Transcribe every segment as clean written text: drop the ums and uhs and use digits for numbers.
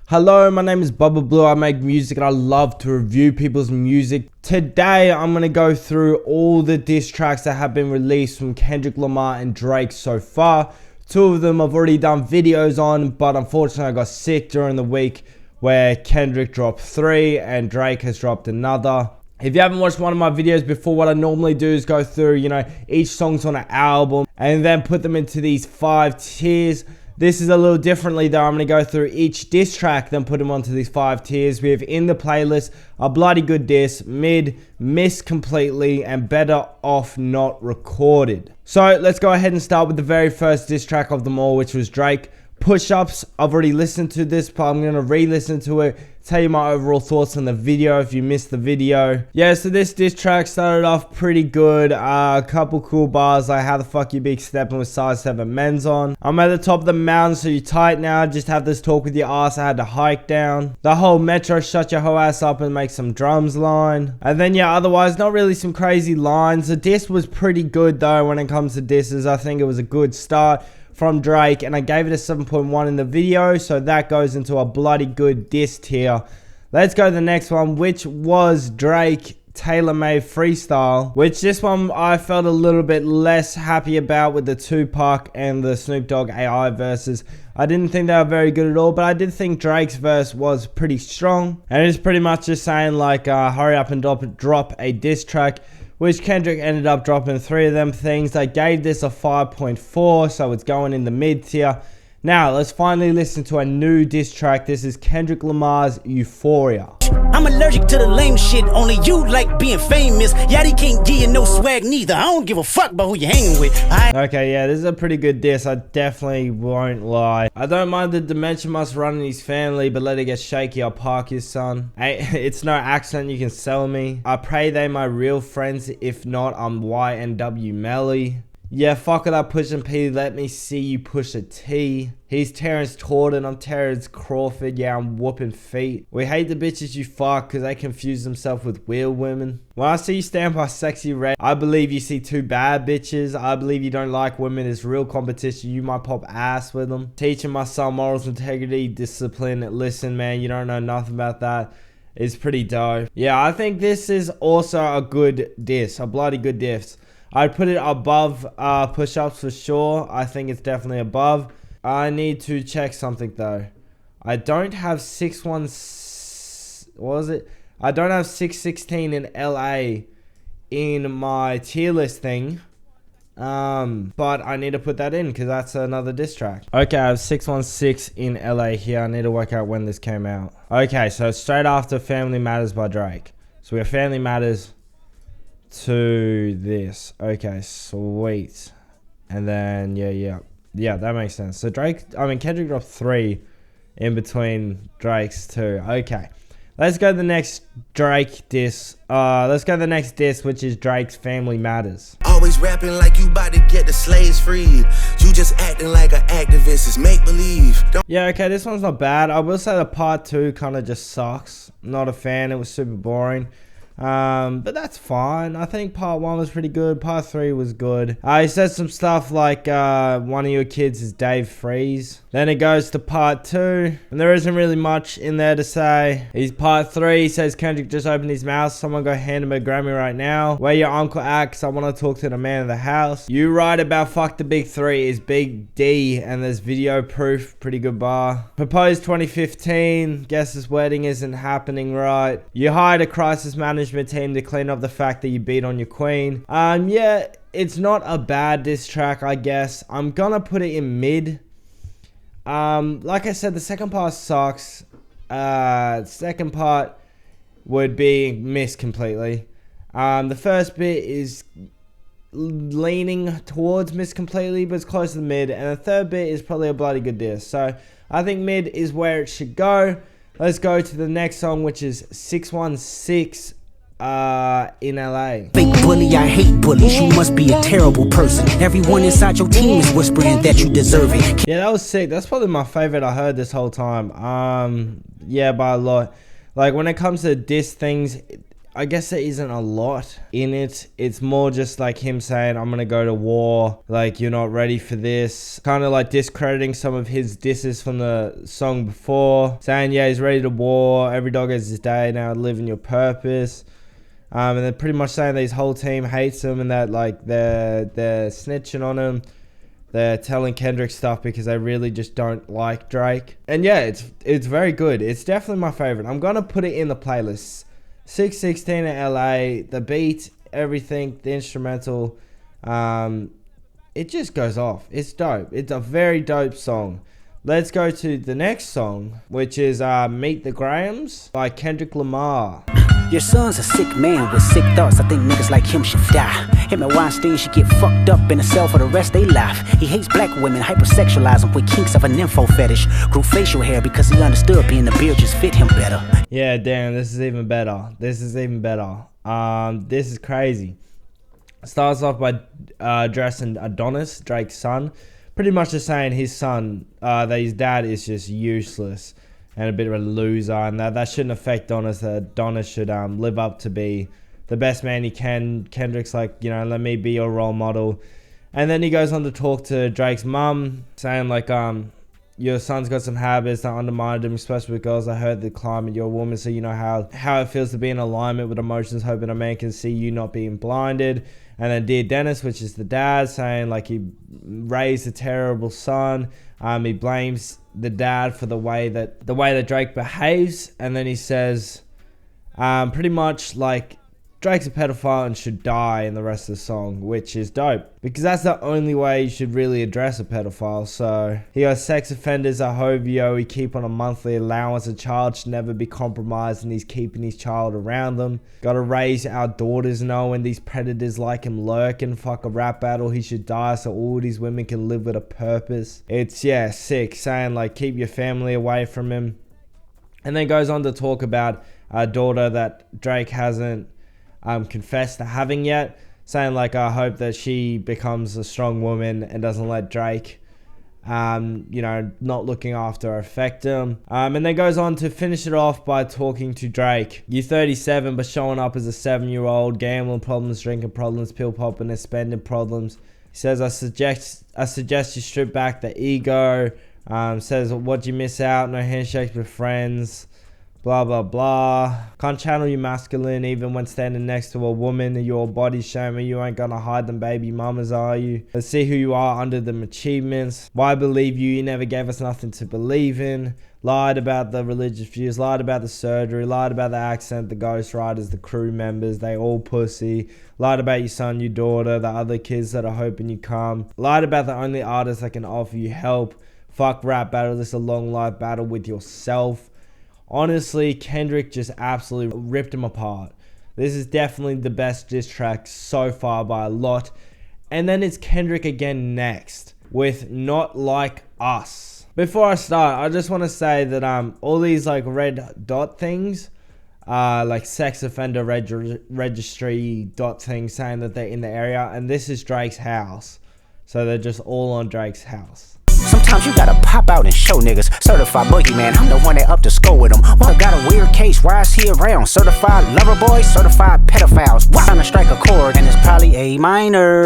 Hello, my name is Bubba Blue. I make music and I love to review people's music. Today, I'm going to go through all the diss tracks that have been released from Kendrick Lamar and Drake so far. Two of them I've already done videos on, but unfortunately I got sick during the week where Kendrick dropped 3 and Drake has dropped another. If you haven't watched one of my videos before, what I normally do is go through, each song's on an album and then put them into these 5 tiers. This is a little differently though. I'm going to go through each diss track, then put them onto these 5 tiers. We have in the playlist a bloody good diss, mid, missed completely, and better off not recorded. So let's go ahead and start with the very first diss track of them all, which was Drake. Push-ups. I've already listened to this, but I'm going to re-listen to it, tell you my overall thoughts on the video if you missed the video. Yeah, so this diss track started off pretty good. A couple cool bars like how the fuck you be stepping with size 7 men's on. I'm at the top of the mountain, so you tight now. Just have this talk with your ass. I had to hike down. The whole Metro shut your whole ass up and make some drums line. And then yeah, otherwise not really some crazy lines. The diss was pretty good though when it comes to disses. I think it was a good start from Drake, and I gave it a 7.1 in the video, so that goes into a bloody good diss tier. Let's go to the next one, which was Drake Tailor-Made Freestyle, which this one I felt a little bit less happy about with the Tupac and the Snoop Dogg AI verses. I didn't think they were very good at all, but I did think Drake's verse was pretty strong, and it's pretty much just saying like hurry up and drop a diss track, which Kendrick ended up dropping 3 of them things. I gave this a 5.4, so it's going in the mid tier. Now, let's finally listen to a new diss track. This is Kendrick Lamar's Euphoria. I'm allergic to the lame shit, only you like being famous. Yachty can't give you no swag neither. I don't give a fuck about who you hanging with. Okay, yeah, this is a pretty good diss. I definitely won't lie. I don't mind the Dimension must run in his family, but let it get shaky, I'll park his son. Hey, it's no accident you can sell me. I pray they my real friends. If not, I'm YNW Melly. Yeah, fuck it up, Push and P. Let me see you push a T. He's Terrence Torden, I'm Terrence Crawford. Yeah, I'm whooping feet. We hate the bitches you fuck because they confuse themselves with real women. When I see you stand by sexy red, I believe you see 2 bad bitches. I believe you don't like women. It's real competition. You might pop ass with them. Teaching my son morals, integrity, discipline. Listen, man, you don't know nothing about that. It's pretty dope. Yeah, I think this is also a good diss. A bloody good diss. I'd put it above push-ups for sure. I think it's definitely above. I need to check something though. I don't have 616 in LA in my tier list thing. But I need to put that in because that's another diss track. Okay, I have 616 in LA here. I need to work out when this came out. Okay, so straight after Family Matters by Drake. So we have Family Matters to this. Okay, sweet. And then yeah, that makes sense. So Kendrick dropped 3 in between Drake's 2. Okay, let's go to the next Drake diss. Let's go to the next diss, which is Drake's Family Matters. Always rapping like you about to get the slaves freed. You just acting like an activist. It's make believe. Yeah, okay, this one's not bad. I will say the part 2 kind of just sucks. Not a fan. It was super boring. But that's fine. I think part 1 was pretty good. Part 3 was good. He said some stuff like one of your kids is Dave Freeze. Then it goes to part 2, and there isn't really much in there to say. He's part 3. He says Kendrick just opened his mouth. Someone go hand him a Grammy right now. Where your uncle acts, I want to talk to the man of the house. You right about fuck the big 3 is Big D, and there's video proof. Pretty good bar. Proposed 2015. Guess this wedding isn't happening right. You hired a crisis management team to clean up the fact that you beat on your queen. Yeah, it's not a bad diss track, I guess. I'm gonna put it in mid. Like I said, the second part sucks. Second part would be missed completely. The first bit is leaning towards missed completely, but it's close to the mid, and the third bit is probably a bloody good diss. So I think mid is where it should go. Let's go to the next song, which is 616 in LA. Fake bully, I hate bullies. You must be a terrible person. Everyone inside your team is whispering that you deserve it. Yeah, that was sick. That's probably my favorite I heard this whole time. Yeah, by a lot. Like when it comes to diss things, I guess there isn't a lot in it. It's more just like him saying, I'm gonna go to war, like you're not ready for this. Kind of like discrediting some of his disses from the song before, saying yeah, he's ready to war, every dog has his day, now live in your purpose. And then pretty much saying that his whole team hates him and that like they're snitching on him. They're telling Kendrick stuff because they really just don't like Drake. And yeah, it's very good. It's definitely my favorite. I'm gonna put it in the playlist. 616 in LA, the beat, everything, the instrumental, it just goes off. It's dope. It's a very dope song. Let's go to the next song, which is Meet the Grahams by Kendrick Lamar. Your son's a sick man with sick thoughts. I think niggas like him should die. Him and Weinstein should get fucked up in a cell for the rest of their life. He hates black women, hypersexualize them with kinks of a nympho fetish. Grew facial hair because he understood being the beard just fit him better. Yeah, damn, this is even better. This is even better. This is crazy. Starts off by addressing Adonis, Drake's son. Pretty much just saying his son, that his dad is just useless and a bit of a loser, and that shouldn't affect Adonis. That Adonis should live up to be the best man he can. Kendrick's like, you know, let me be your role model. And then he goes on to talk to Drake's mum, saying like, your son's got some habits that undermined him, especially with girls. I heard the climate, you're a woman, so you know how it feels to be in alignment with emotions, hoping a man can see you not being blinded. And then Dear Dennis, which is the dad, saying like he raised a terrible son. He blames the dad for the way that Drake behaves. And then he says, pretty much like Drake's a pedophile and should die in the rest of the song, which is dope because that's the only way you should really address a pedophile. So he goes, sex offenders are hovio, he keep on a monthly allowance, a child should never be compromised and he's keeping his child around them. Gotta raise our daughters knowing these predators like him lurking, fuck a rap battle, he should die so all these women can live with a purpose. It's yeah, sick, saying like keep your family away from him. And then goes on to talk about a daughter that Drake hasn't confessed to having yet, saying like I hope that she becomes a strong woman and doesn't let Drake you know, not looking after her affect him. And then goes on to finish it off by talking to Drake. You're 37 but showing up as a 7-year-old, gambling problems, drinking problems, pill popping and spending problems. He says I suggest you strip back the ego. Says what'd you miss out, no handshakes with friends, blah blah blah. Can't channel you masculine even when standing next to a woman. Your body shaming, you ain't gonna hide them baby mamas, are you? Let's see who you are under them achievements. Why believe you? You never gave us nothing to believe in. Lied about the religious views, lied about the surgery, lied about the accent, the ghost riders, the crew members, they all pussy. Lied about your son, your daughter, the other kids that are hoping you come. Lied about the only artist that can offer you help. Fuck rap battle, this is a long life battle with yourself. Honestly, Kendrick just absolutely ripped him apart. This is definitely the best diss track so far by a lot. And then it's Kendrick again next with Not Like Us. Before I start, I just want to say that all these like red dot things, like sex offender registry dot things saying that they're in the area, and this is Drake's house. So they're just all on Drake's house. Sometimes you gotta pop out and show niggas. Certified boogeyman, I'm the one that up to score with him. Why got a weird case, why is he around? Certified lover boy, certified pedophiles. Why trying to strike a chord and it's probably A minor.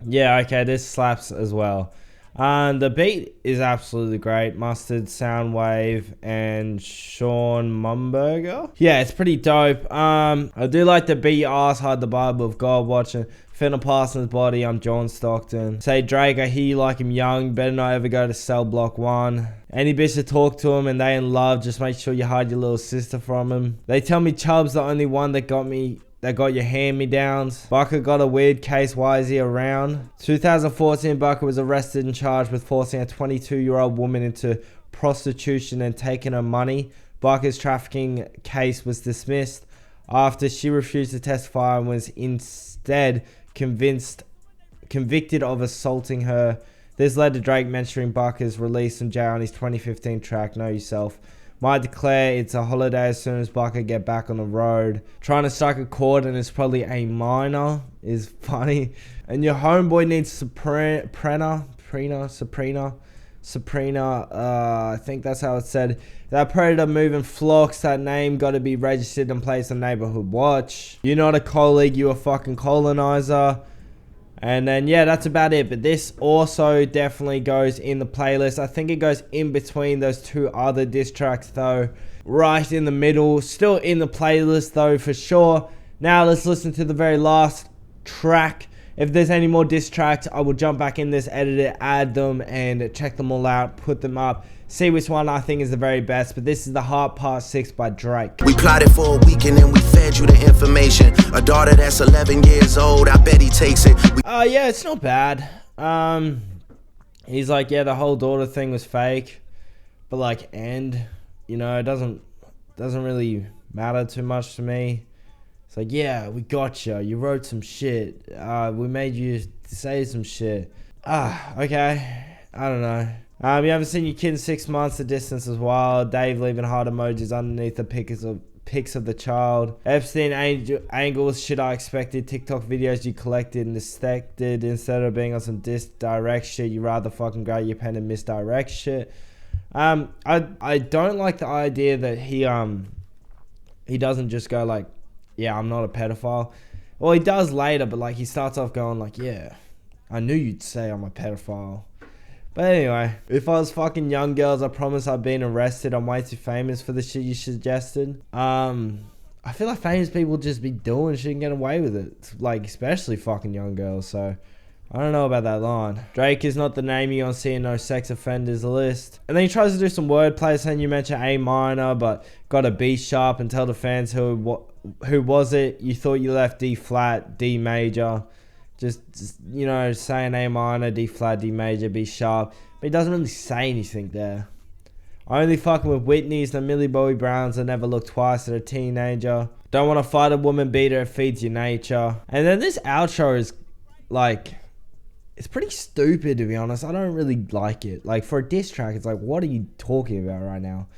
Yeah, okay, this slaps as well. The beat is absolutely great. Mustard, Soundwave, and Sean Mumberger. Yeah, it's pretty dope. I do like the beat. Ass hide the Bible of God watching. Finna Parsons body, I'm John Stockton. Say Drake, I hear you like him young. Better not ever go to cell block 1. Any bitch to talk to him and they in love, just make sure you hide your little sister from him. They tell me Chubb's the only one that got your hand-me-downs. Bucker got a weird case, why is he around? 2014, Bucker was arrested and charged with forcing a 22-year-old woman into prostitution and taking her money. Bucker's trafficking case was dismissed after she refused to testify and was instead convicted of assaulting her. This led to Drake mentioning Bucker's release from jail on his 2015 track, Know Yourself. Might declare it's a holiday as soon as Bucker get back on the road. Trying to strike a chord and it's probably A minor is funny. And your homeboy needs Sabrina. Sabrina, I think that's how it's said. That predator moving flocks, that name got to be registered and placed on neighborhood watch. You're not a colleague, you're a fucking colonizer. And then, yeah, that's about it. But this also definitely goes in the playlist. I think it goes in between those two other diss tracks, though. Right in the middle. Still in the playlist, though, for sure. Now, let's listen to the very last track. If there's any more diss tracks, I will jump back in this, edit it, add them, and check them all out, put them up. See which one I think is the very best. But this is The Heart Part 6 by Drake. We plotted for a week and then we fed you the information. A daughter that's 11 years old, I bet he takes it. Yeah, it's not bad. He's like, yeah, the whole daughter thing was fake. But like, you know, it doesn't really matter too much to me. It's like, yeah, we got you. You wrote some shit. We made you say some shit. Okay. I don't know. You haven't seen your kid in 6 months. The distance is wild. Dave leaving heart emojis underneath the pics of the child. Epstein angles shit I expected. TikTok videos you collected and dissected. Instead of being on some direct shit, you rather fucking grab your pen and misdirect shit. I don't like the idea that he doesn't just go like, yeah, I'm not a pedophile. Well, he does later, but like he starts off going like, yeah, I knew you'd say I'm a pedophile. But anyway, if I was fucking young girls, I promise I've been arrested. I'm way too famous for the shit you suggested. I feel like famous people just be doing shit and get away with it. Like, especially fucking young girls, so I don't know about that line. Drake is not the name you want to see in no sex offenders list. And then he tries to do some wordplay saying you mentioned A minor, but got a B sharp and tell the fans who was it. You thought you left D flat, D major. Just, you know, saying A minor, D flat, D major, B sharp. But he doesn't really say anything there. Only fucking with Whitney's and Millie Bobby Browns that never look twice at a teenager. Don't want to fight a woman beater, it feeds your nature. And then this outro is like, it's pretty stupid, to be honest. I don't really like it. Like, for a diss track, it's like, what are you talking about right now?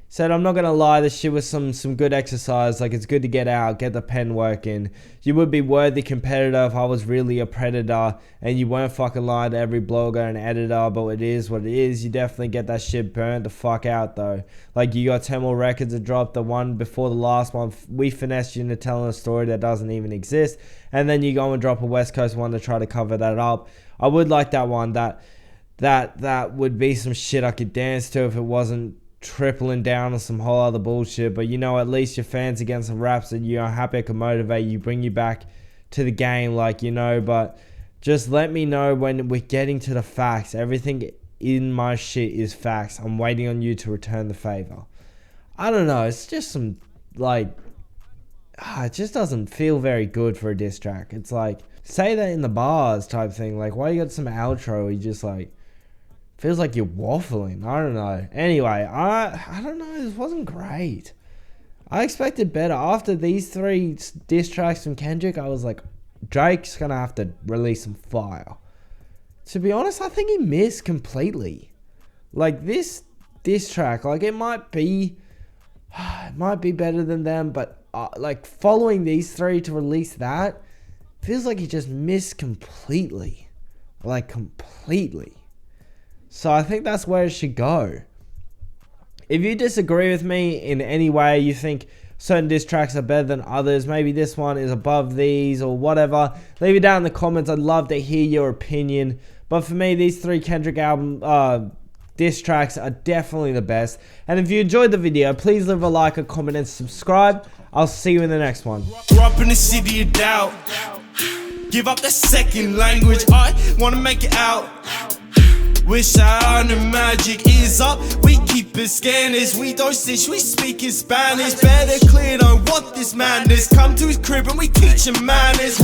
Said, I'm not going to lie, this shit was some good exercise. Like, it's good to get out, get the pen working. You would be worthy competitor if I was really a predator and you weren't fucking lying to every blogger and editor, but it is what it is. You definitely get that shit burnt the fuck out, though. Like, you got 10 more records to drop. The one before the last one, we finessed you into telling a story that doesn't even exist. And then you go and drop a West Coast one to try to cover that up. I would like that one. That would be some shit I could dance to if it wasn't tripling down on some whole other bullshit. But you know, at least your fans against some raps that you are happy can motivate you, bring you back to the game, like, you know. But just let me know when we're getting to the facts. Everything in my shit is facts. I'm waiting on you to return the favor. I don't know, it's just some like, it just doesn't feel very good for a diss track. It's like, say that in the bars type thing. Like, why you got some outro you just like, feels like you're waffling. I don't know. Anyway, I don't know. This wasn't great. I expected better. After these 3 diss tracks from Kendrick, I was like, Drake's going to have to release some fire. To be honest, I think he missed completely. Like, this diss track, like, it might be better than them, but like, following these 3 to release that, feels like he just missed completely. Like, completely. So I think that's where it should go. If you disagree with me in any way, you think certain diss tracks are better than others, maybe this one is above these or whatever, leave it down in the comments. I'd love to hear your opinion. But for me, these 3 Kendrick album diss tracks are definitely the best. And if you enjoyed the video, please leave a like, a comment, and subscribe. I'll see you in the next one. Grew up in the city of doubt. Give up the second language. I wanna make it out. Wish I knew magic is up. We keep it scanners. We don't stitch, we speak in Spanish. Better clear, don't want this madness. Come to his crib and we teach him manners.